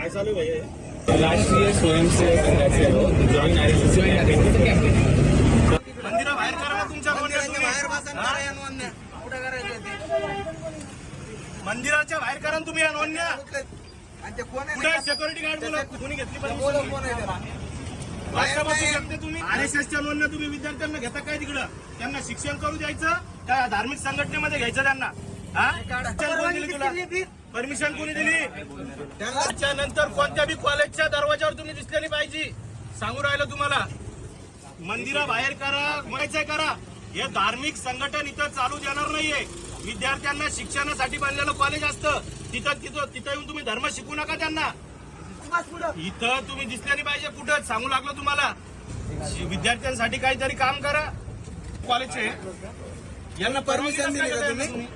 काय चालू आहे राष्ट्रीय स्वयंसेवक संघाचे जॉईन मंदिराबाहेर करा तुमच्या मंदिराच्या बाहेर करा तुम्ही अनोन्या कुठे सिक्युरिटी गार्ड बोला कोणी घेतली पाहिजे तुम्ही आरएसएसच्या नोंदण्या तुम्ही विद्यार्थ्यांना घेता काय तिकडं त्यांना शिक्षण करू द्यायचं त्या धार्मिक संघटनेमध्ये घ्यायचं त्यांना परमिशन कोणी दिली त्याच्यानंतर कोणत्या बी कॉलेजच्या दरवाजावर तुम्ही दिसलेली पाहिजे सांगू राहिलं तुम्हाला मंदिराबाहेर करा म्हणायचंय करा हे धार्मिक संघटन इथं चालू देणार नाहीये विद्यार्थ्यांना शिक्षणासाठी बनलेलं कॉलेज असतं तिथं येऊन तुम्ही धर्म शिकू नका त्यांना इथं तुम्ही दिसले नाही पाहिजे कुठं सांगू लागलो तुम्हाला विद्यार्थ्यांसाठी काहीतरी काम करा कॉलेजचे यांना परमिशन दिली तुम्ही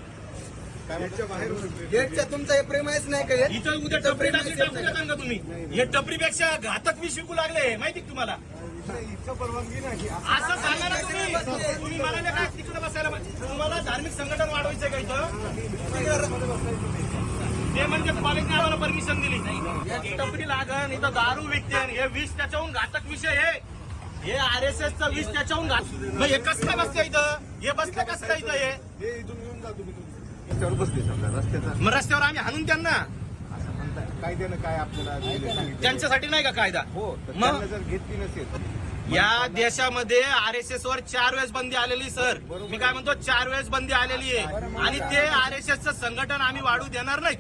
गेटच्या तुमचा हे प्रेमायच नाही का इथं उद्या टपरी टाकू का तुम्ही हे टपरीपेक्षा घातक मी शिकू लागले माहिती तुम्हाला परवानगी नाही असं सांगा ना तुम्ही म्हणाले काय तिकडे बसायला तुम्हाला धार्मिक संघटन वाढवायचंय का इथं ते म्हणजे कॉलेजने आम्हाला परमिशन दिली टपरी लागण इथं दारू विकते हे विष त्याच्याहून घातक विषय हे आरएसएसचा विष त्याच्याहून घात हे कसं काय बसतं इथं हे बसलं कसं काय इथं हे इथून घेऊन जा तुम्ही रस्त्यावर बसले समजा रस्त्याचा मग रस्त्यावर आम्ही हाणून त्यांना असं म्हणता कायद्यानं काय आपल्याला त्यांच्यासाठी नाही का कायदा हो मग जर घेतली नसेल या देशामध्ये आरएसएस वर 4 वेळेस बंदी आलेली सर मी काय म्हणतो 4 वेळेस बंदी आलेली आहे आणि ते आरएसएसचं संघटन आम्ही वाढू देणार नाही